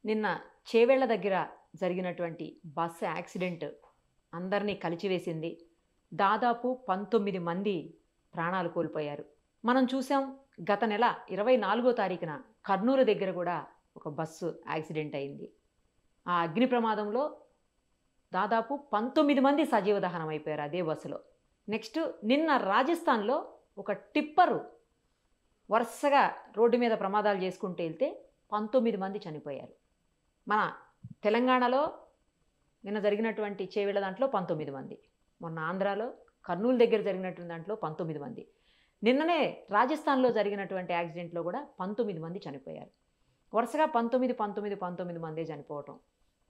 నిన్న చేవెళ్ల దగ్గర జరిగినటువంటి బస్సు యాక్సిడెంట్ అందరినీ కలిచివేసింది. దాదాపు 19 మంది ప్రాణాలు కోల్పోయారు. మనం చూసాం గత నెల 24వ తారీఖున కర్నూలు దగ్గర కూడా ఒక బస్సు యాక్సిడెంట్ అయింది. ఆ అగ్ని ప్రమాదంలో దాదాపు 19 మంది సజీవ దహనం అయిపోయారు అదే బస్సులో. నెక్స్ట్ నిన్న రాజస్థాన్‌లో ఒక టిప్పరు వరుసగా రోడ్డు మీద ప్రమాదాలు చేసుకుంటూ వెళ్తే 19 మంది చనిపోయారు. మన తెలంగాణలో నిన్న జరిగినటువంటి చేవెళ్ల దాంట్లో 19 మంది. మొన్న ఆంధ్రాలో కర్నూలు దగ్గర జరిగినటువంటి దాంట్లో 19 మంది. నిన్ననే రాజస్థాన్‌లో జరిగినటువంటి యాక్సిడెంట్‌లో కూడా 19 మంది చనిపోయారు. వరుసగా 19 మందే చనిపోవటం.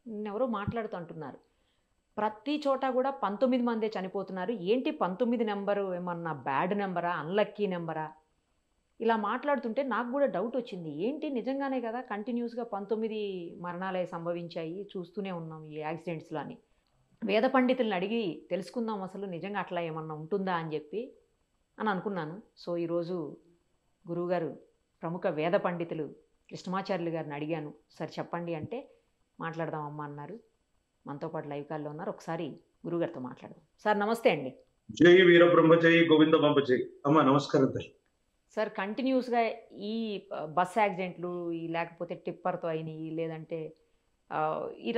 నిన్నెవరో మాట్లాడుతూ అంటున్నారు. ప్రతి చోట కూడా 19 మందే చనిపోతున్నారు. ఏంటి 19 నంబరు ఏమన్నా బ్యాడ్ నంబరా? అన్‌లక్కీ నంబరా? ఇలా మాట్లాడుతుంటే నాకు కూడా డౌట్ వచ్చింది. ఏంటి నిజంగానే కదా కంటిన్యూస్‌గా 19 మరణాలే సంభవించాయి. చూస్తూనే ఉన్నాం ఈ యాక్సిడెంట్స్‌లో అని. వేద పండితుల్ని అడిగి తెలుసుకుందాం అసలు నిజంగా అట్లా ఏమన్నా ఉంటుందా అని చెప్పి అనుకున్నాను. సో ఈరోజు గురువుగారు ప్రముఖ వేద పండితులు కృష్ణమాచార్యులు గారిని అడిగాను. సార్ చెప్పండి అంటే మాట్లాడదాం అమ్మా అన్నారు. మనతో పాటు లైవ్ కాల్‌లో ఉన్నారు. ఒకసారి గురువుగారితో మాట్లాడదాం. సార్ నమస్తే అండి. జై వీరబ్రహ్మ జై గోవింద బాబు జై. అమ్మ నమస్కారం తల్లి. సార్ కంటిన్యూస్‌గా ఈ బస్ యాక్సిడెంట్లు లేకపోతే టిప్పర్‌తో అయినయి లేదంటే ఈ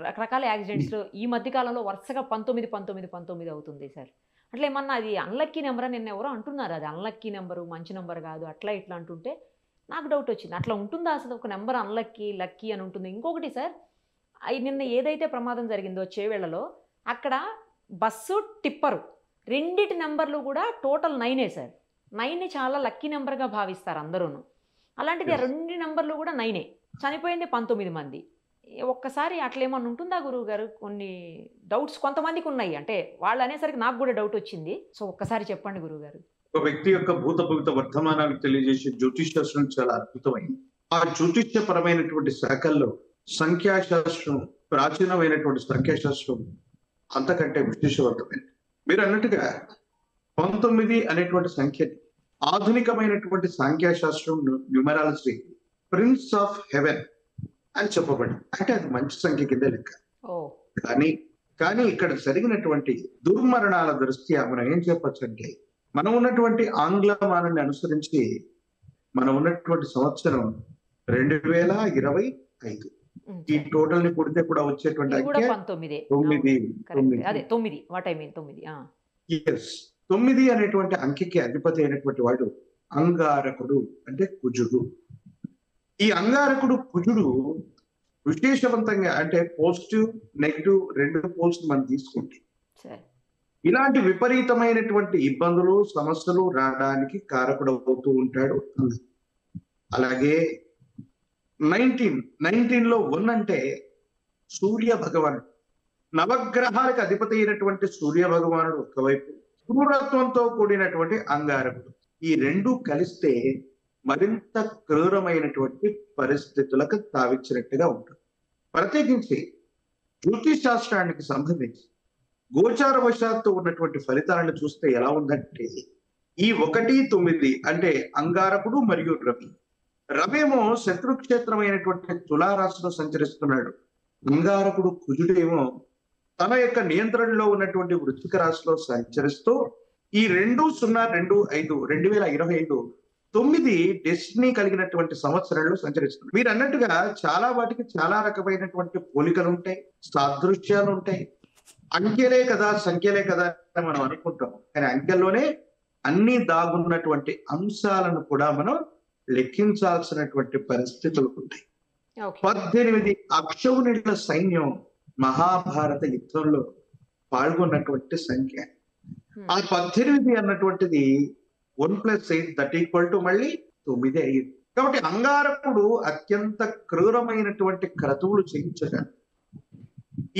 రకరకాల యాక్సిడెంట్స్‌లో ఈ మధ్య కాలంలో వరుసగా 19 అవుతుంది సార్. అట్లా ఏమన్నా అది అన్‌లక్కీ నంబరా? నిన్న ఎవరో అంటున్నారు అది అన్‌లక్కీ నంబరు, మంచి నంబర్ కాదు అట్లా ఇట్లా అంటుంటే నాకు డౌట్ వచ్చింది. అట్లా ఉంటుందా అసలు ఒక నంబర్ అన్‌లక్కీ, లక్కీ అని ఉంటుంది. ఇంకొకటి సార్ నిన్న ఏదైతే ప్రమాదం జరిగిందో చేవెళ్లలో అక్కడ బస్సు, టిప్పరు రెండిటి నంబర్లు కూడా టోటల్ 9 సార్. 9 చాలా లక్కీ నెంబర్‌గా భావిస్తారు అందరూను. అలాంటిది ఆ రెండు నంబర్లు కూడా 9 చనిపోయింది 19 మంది. ఒక్కసారి అట్లేమన్నా ఉంటుందా గురువుగారు? కొన్ని డౌట్స్ కొంతమందికి ఉన్నాయి. అంటే వాళ్ళు అనేసరికి నాకు కూడా డౌట్ వచ్చింది. సో ఒక్కసారి చెప్పండి గురువుగారు. ఒక వ్యక్తి యొక్క భూత భవిత వర్తమానాలు తెలియజేసే జ్యోతిష్ శాస్త్రం చాలా అద్భుతమైంది. ఆ జ్యోతిష్యపరమైనటువంటి శాఖల్లో సంఖ్యాశాస్త్రం, ప్రాచీనమైనటువంటి సంఖ్యాశాస్త్రం అంతకంటే విశేషవంతమైనది. మీరు అన్నట్టుగా 19 అనేటువంటి సంఖ్యని ఆధునికమైనటువంటి సంఖ్యాశాస్త్రం న్యూమరాలజీ ప్రిన్స్ ఆఫ్ హెవెన్ అని చెప్పబడింది. అంటే అది మంచి సంఖ్య కింద లెక్క. కానీ ఇక్కడ జరిగినటువంటి దుర్మరణాల దృష్ట్యా మనం ఏం చెప్పొచ్చు అంటే మనం ఉన్నటువంటి ఆంగ్ల మానాన్ని అనుసరించి మనం ఉన్నటువంటి సంవత్సరం 2025. ఈ టోటల్ ని పుడితే కూడా వచ్చేటువంటి 9 అనేటువంటి అంకెకి అధిపతి అయినటువంటి వాడు అంగారకుడు, అంటే కుజుడు. ఈ అంగారకుడు కుజుడు విశేషవంతంగా అంటే పాజిటివ్ నెగిటివ్ రెండు పోల్స్ మనం తీసుకుంటే ఇలాంటి విపరీతమైనటువంటి ఇబ్బందులు సమస్యలు రావడానికి కారకుడు అవుతూ ఉంటాడు. అలాగే 19లో 1 అంటే సూర్య భగవానుడు, నవగ్రహాలకు అధిపతి అయినటువంటి సూర్య భగవానుడు ఒకవైపు, క్రూరత్వంతో కూడినటువంటి అంగారకుడు, ఈ రెండు కలిస్తే మరింత క్రూరమైనటువంటి పరిస్థితులకు తావిచ్చినట్టుగా ఉంటుంది. ప్రత్యేకించి జ్యోతిష్ శాస్త్రానికి సంబంధించి గోచార వశాత్తు ఉన్నటువంటి ఫలితాలను చూస్తే ఎలా ఉందంటే ఈ 1, 9 అంటే అంగారకుడు మరియు రవి. రవేమో శత్రుక్షేత్రమైనటువంటి తులారాశిలో సంచరిస్తున్నాడు. అంగారకుడు కుజుడేమో తన యొక్క నియంత్రణలో ఉన్నటువంటి వృశ్చిక రాశిలో సంచరిస్తూ ఈ 2025 9 డెస్టినీ కలిగినటువంటి సంవత్సరంలో సంచరిస్తుంది. మీరు అన్నట్టుగా చాలా వాటికి చాలా రకమైనటువంటి పోలికలు ఉంటాయి, సాదృశ్యాలు ఉంటాయి. అంకెలే కదా సంఖ్యలే కదా అని మనం అనుకుంటాం, కానీ అంకెల్లోనే అన్ని దాగున్నటువంటి అంశాలను కూడా మనం లెక్కించాల్సినటువంటి పరిస్థితులు ఉంటాయి. 18 అక్షౌహిణుల సైన్యం మహాభారత యుద్ధంలో పాల్గొన్నటువంటి సంఖ్య. ఆ 18 అన్నటువంటిది 1+8 మళ్ళీ 9 అయ్యింది. కాబట్టి అంగారకుడు అత్యంత క్రూరమైనటువంటి క్రతువులు చేయించగా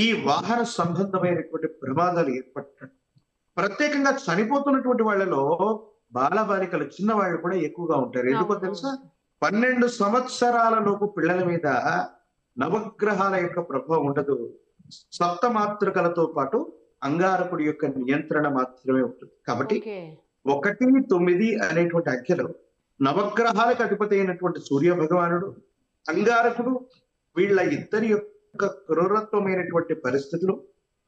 ఈ వాహన సంబంధమైనటువంటి ప్రమాదాలు ఏర్పడటం, ప్రత్యేకంగా చనిపోతున్నటువంటి వాళ్ళలో బాలబాలికలు చిన్నవాళ్ళు కూడా ఎక్కువగా ఉంటారు. ఎందుకో తెలుసా? 12 సంవత్సరాల లోపు పిల్లల మీద నవగ్రహాల యొక్క ప్రభావం ఉండదు. సప్తమాతృకలతో పాటు అంగారకుడి యొక్క నియంత్రణ మాత్రమే ఉంటుంది. కాబట్టి 1, 9 అనేటువంటి అంకెలో నవగ్రహాలకు అధిపతి అయినటువంటి సూర్య భగవానుడు, అంగారకుడు వీళ్ళ ఇద్దరి యొక్క క్రూరత్వమైనటువంటి పరిస్థితులు,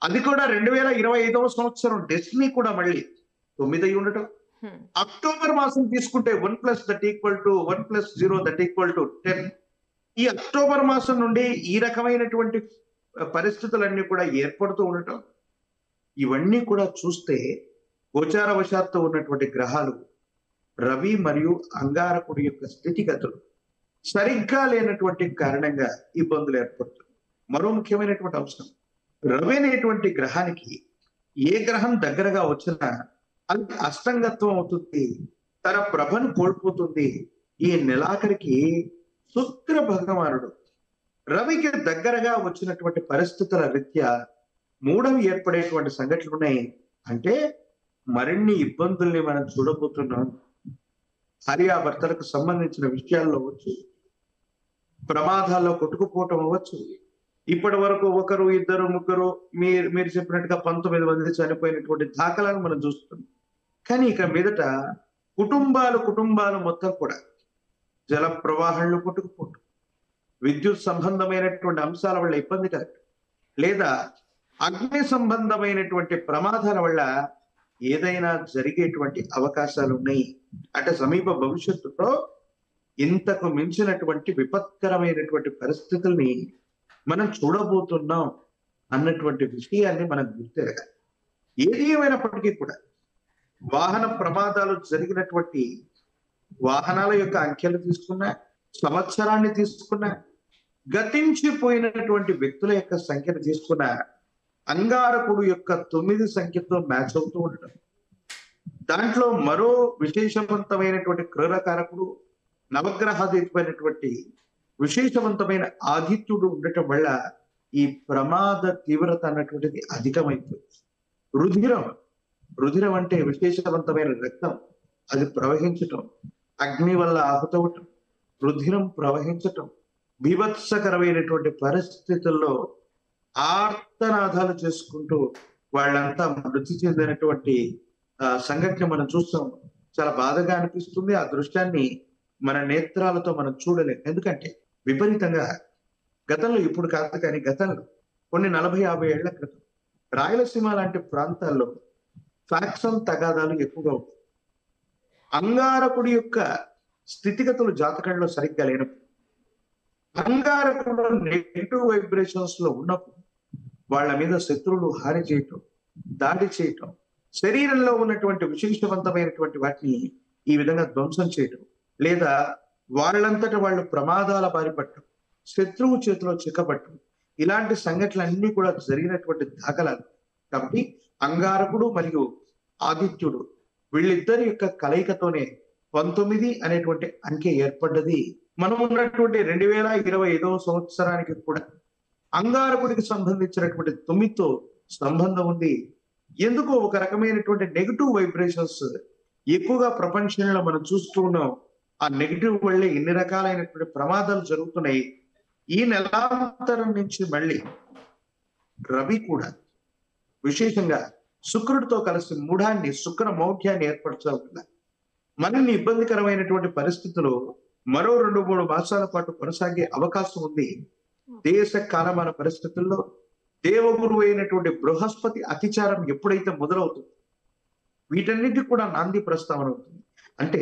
అది కూడా 2025వ సంవత్సరం డెస్టినీ కూడా మళ్ళీ 9 అయి ఉండటం. అక్టోబర్ మాసం తీసుకుంటే 1 + that equal to 1 + 0 that equal to 10. ఈ అక్టోబర్ మాసం నుండి ఈ రకమైనటువంటి పరిస్థితులన్నీ కూడా ఏర్పడుతూ ఉండటం, ఇవన్నీ కూడా చూస్తే గోచారవశాత్తు ఉన్నటువంటి గ్రహాలు రవి మరియు అంగారకుడి యొక్క స్థితిగతులు సరిగ్గా లేనటువంటి కారణంగా ఇబ్బందులు ఏర్పడుతుంది. మరో ముఖ్యమైనటువంటి అంశం, రవి అనేటువంటి గ్రహానికి ఏ గ్రహం దగ్గరగా వచ్చినా అది అష్టంగత్వం అవుతుంది, తన ప్రభను కోల్పోతుంది. ఈ నెలాఖరికి శుక్ర భగవానుడు రవికి దగ్గరగా వచ్చినటువంటి పరిస్థితుల రీత్యా మూఢం ఏర్పడేటువంటి సంఘటనలు ఉన్నాయి. అంటే మరిన్ని ఇబ్బందుల్ని మనం చూడబోతున్నాం. భార్యాభర్తలకు సంబంధించిన విషయాల్లో అవ్వచ్చు, ప్రమాదాల్లో కొట్టుకుపోవటం అవ్వచ్చు. ఇప్పటి వరకు ఒకరు, ఇద్దరు, ముగ్గురు, మీరు చెప్పినట్టుగా 19 మంది చనిపోయినటువంటి దాఖలాలు మనం చూస్తున్నాం. కానీ ఇక మీదట కుటుంబాలు మొత్తం కూడా జల ప్రవాహంలో కొట్టుకుపోవటం, విద్యుత్ సంబంధమైనటువంటి అంశాల వల్ల ఇబ్బంది కలగటం, లేదా అగ్ని సంబంధమైనటువంటి ప్రమాదాల వల్ల ఏదైనా జరిగేటువంటి అవకాశాలు ఉన్నాయి. అంటే సమీప భవిష్యత్తులో ఇంతకు మించినటువంటి విపత్కరమైనటువంటి పరిస్థితుల్ని మనం చూడబోతున్నాం అన్నటువంటి విషయాన్ని మనం గుర్తెరగాలి. ఏది ఏమైనప్పటికీ కూడా వాహన ప్రమాదాలు జరిగినటువంటి వాహనాల యొక్క అంకెలు తీసుకున్నా, సంవత్సరాన్ని తీసుకున్నా, గతించిపోయినటువంటి వ్యక్తుల యొక్క సంఖ్యను తీసుకున్నా, అంగారకుడు యొక్క 9 సంఖ్యతో మ్యాచ్ అవుతూ ఉండటం, దాంట్లో మరో విశేషవంతమైనటువంటి క్రూరకారకుడు నవగ్రహాధిపైనటువంటి విశేషవంతమైన ఆదిత్యుడు ఉండటం వల్ల ఈ ప్రమాద తీవ్రత అన్నటువంటిది అధికమైపోయింది. రుధిరం అంటే విశేషవంతమైన రక్తం, అది ప్రవహించటం, అగ్ని వల్ల ఆహుతవటం, రుధిరం ప్రవహించటం, బీభత్సకరమైనటువంటి పరిస్థితుల్లో ఆర్తనాదాలు చేసుకుంటూ వాళ్ళంతా మృతి చెందినటువంటి సంఘటన మనం చూస్తాం. చాలా బాధగా అనిపిస్తుంది. ఆ దృశ్యాన్ని మన నేత్రాలతో మనం చూడలేం. ఎందుకంటే విపరీతంగా గతంలో, ఇప్పుడు కాదు కానీ గతంలో కొన్ని 40-50 ఏళ్ల క్రితం రాయలసీమ లాంటి ప్రాంతాల్లో ఫ్యాక్షన్ తగాదాలు ఎక్కువగా ఉంటాయి. అంగారకుడి యొక్క స్థితిగతులు జాతకంలో సరిగ్గా లేనప్పుడు, అంగారకుడు నెగిటివ్ వైబ్రేషన్స్ లో ఉన్నప్పుడు వాళ్ళ మీద శత్రువులు హాని చేయటం, దాడి చేయటం, శరీరంలో ఉన్నటువంటి విశేషవంతమైనటువంటి వాటిని ఈ విధంగా ధ్వంసం చేయటం, లేదా వాళ్ళంతట వాళ్ళు ప్రమాదాల బారిపడటం, శత్రువు చేతిలో చిక్కబట్టం, ఇలాంటి సంఘటనలన్నీ కూడా జరిగినటువంటి దాఖలాలు. కాబట్టి అంగారకుడు మరియు ఆదిత్యుడు వీళ్ళిద్దరి యొక్క కలయికతోనే 19 అనేటువంటి అంకె ఏర్పడ్డది. మనం ఉన్నటువంటి 2025వ సంవత్సరానికి కూడా అంగారకుడికి సంబంధించినటువంటి 9తో సంబంధం ఉంది. ఎందుకో ఒక రకమైనటువంటి నెగిటివ్ వైబ్రేషన్స్ ఎక్కువగా ప్రపంచంలో మనం చూస్తూ ఉన్నాం. ఆ నెగిటివ్ వల్లే ఎన్ని రకాలైనటువంటి ప్రమాదాలు జరుగుతున్నాయి. ఈ నెలాంతరం నుంచి మళ్ళీ రవి కూడా విశేషంగా శుక్రుడితో కలిసి మూఢాన్ని, శుక్ర మౌఢ్యాన్ని ఏర్పరచాలి. మరిన్ని ఇబ్బందికరమైనటువంటి పరిస్థితులు మరో 2-3 మాసాల పాటు కొనసాగే అవకాశం ఉంది. దేశ కాలమాన పరిస్థితుల్లో దేవగురువు అయినటువంటి బృహస్పతి అతిచారం ఎప్పుడైతే మొదలవుతుంది, వీటన్నిటికీ కూడా నాంది ప్రస్తావన అవుతుంది. అంటే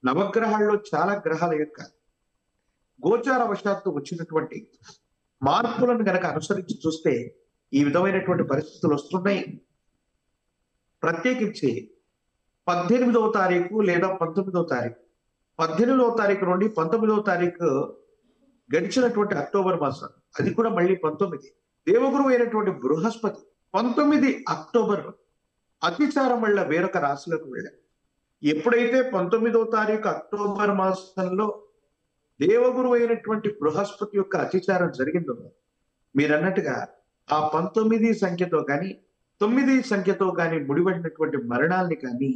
నవగ్రహాల్లో చాలా గ్రహాల యొక్క గోచార వశాత్తు వచ్చినటువంటి మార్పులను గనక అనుసరించి చూస్తే ఈ విధమైనటువంటి పరిస్థితులు వస్తున్నాయి. ప్రత్యేకించి 18వ తారీఖు లేదా 19వ తారీఖు, 18వ తారీఖు నుండి 19వ తారీఖు గడిచినటువంటి అక్టోబర్ మాసం, అది కూడా మళ్ళీ 19, దేవగురువు అయినటువంటి బృహస్పతి 19 అక్టోబర్ అతిచారం వల్ల వేరొక రాశిలోకి వెళ్ళారు. ఎప్పుడైతే 19వ తారీఖు అక్టోబర్ మాసంలో దేవగురువు అయినటువంటి బృహస్పతి యొక్క అతిచారం జరిగిందో, మీరన్నట్టుగా ఆ 19 సంఖ్యతో కానీ 9 సంఖ్యతో కానీ ముడిపడినటువంటి మరణాలని కానీ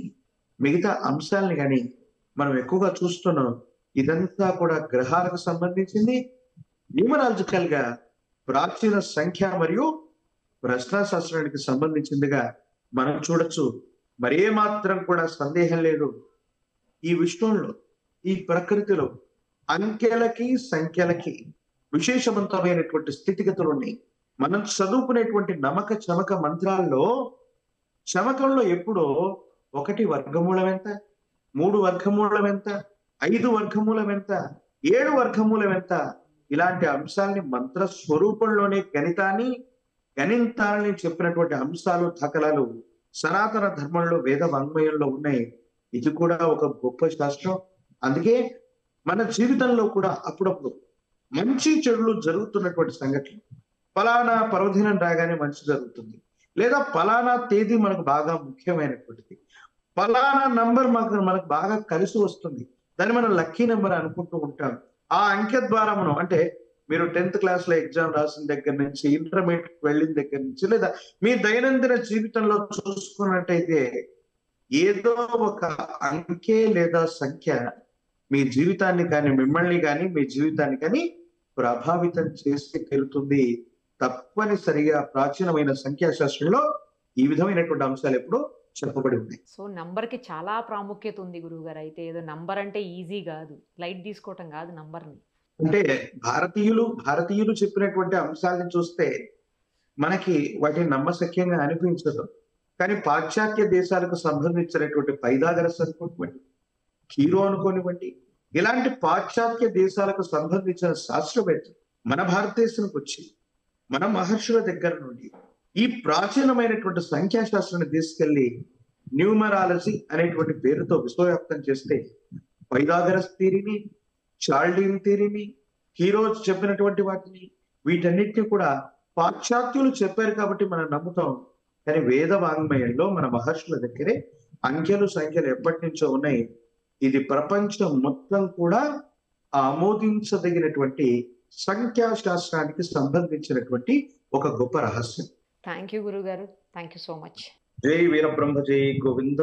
మిగతా అంశాలని కానీ మనం ఎక్కువగా చూస్తున్నాం. ఇదంతా కూడా గ్రహాలకు సంబంధించింది. న్యూమరాలజికల్ గా ప్రాచీన సంఖ్య మరియు ప్రశ్నాశాస్త్రానికి సంబంధించిందిగా మనం చూడొచ్చు. మరే మాత్రం కూడా సందేహం లేదు. ఈ విశ్వంలో, ఈ ప్రకృతిలో అంకెలకి సంఖ్యలకి విశేషవంతమైనటువంటి స్థితిగతులు ఉన్నాయి. మనం చదువుకునేటువంటి నమక చమక మంత్రాల్లో చమకంలో ఎప్పుడో 1 వర్గమూలం ఎంత, 3 వర్గమూలం ఎంత, 5 వర్గమూలం ఎంత, 7 వర్గమూలం ఎంత, ఇలాంటి అంశాలని మంత్ర స్వరూపంలోనే గణితాలని చెప్పినటువంటి అంశాలు దాఖలాలు సనాతన ధర్మంలో వేద వాంగ్మయంలో ఉన్నాయి. ఇది కూడా ఒక గొప్ప శాస్త్రం. అందుకే మన జీవితంలో కూడా అప్పుడప్పుడు మంచి చెడులు జరుగుతున్నటువంటి సంఘటనలు, ఫలానా పర్వదినం రాగానే మంచి జరుగుతుంది, లేదా ఫలానా తేదీ మనకు బాగా ముఖ్యమైనటువంటిది, ఫలానా నంబర్ మనకు బాగా కలిసి వస్తుంది, దాన్ని మనం లక్కీ నెంబర్ అనుకుంటూ ఉంటాం. ఆ అంకె ద్వారా మనం అంటే మీరు 10th క్లాస్ లో ఎగ్జామ్ రాసిన దగ్గర నుంచి, ఇంటర్మీడియట్ వెళ్ళిన దగ్గర నుంచి, లేదా మీ దైనందిన జీవితంలో చూసుకున్నట్టయితే ఏదో ఒక అంకె లేదా సంఖ్య మీ జీవితాన్ని కానీ, మిమ్మల్ని కానీ, మీ జీవితాన్ని కానీ ప్రభావితం చేసి తీరుతుంది. తప్పనిసరిగా ప్రాచీనమైన సంఖ్యాశాస్త్రంలో ఈ విధమైనటువంటి అంశాలు ఎప్పుడో చెప్పబడి ఉన్నాయి. సో నంబర్కి చాలా ప్రాముఖ్యత ఉంది గురువుగారు. అయితే ఏదో నంబర్ అంటే ఈజీ కాదు, లైట్ తీసుకోవటం కాదు నంబర్ని. అంటే భారతీయులు చెప్పినటువంటి అంశాలను చూస్తే మనకి వాటిని నమ్మశక్యంగా అనిపించదు. కానీ పాశ్చాత్య దేశాలకు సంబంధించినటువంటి పైథాగరస్ అనుకోనివ్వండి, హీరో అనుకోనివ్వండి, ఇలాంటి పాశ్చాత్య దేశాలకు సంబంధించిన శాస్త్రవేత్తలు మన భారతదేశానికి వచ్చి మన మహర్షుల దగ్గర నుండి ఈ ప్రాచీనమైనటువంటి సంఖ్యాశాస్త్రాన్ని తీసుకెళ్లి న్యూమరాలజీ అనేటువంటి పేరుతో విశ్వవ్యాప్తం చేస్తే పైథాగరస్ థియరీని, చార్ల్డీన్ థియరీని, హీరోస్ చెప్పినటువంటి వాటిని, వీటన్నిటిని కూడా పాశ్చాత్యులు చెప్పారు కాబట్టి మనం నమ్ముతాం. కానీ వేద వాంగ్మయంలో మన మహర్షుల దగ్గరే అంకెలు సంఖ్యలు ఎప్పటి నుంచో ఉన్నాయి. ఇది ప్రపంచం మొత్తం కూడా ఆమోదించదగినటువంటి సంఖ్యాశాస్త్రానికి సంబంధించినటువంటి ఒక గొప్ప రహస్యం. థ్యాంక్ యూ గురుగారు, థ్యాంక్ యూ సో మచ్. జై వీరబ్రహ్మ, జై గోవింద.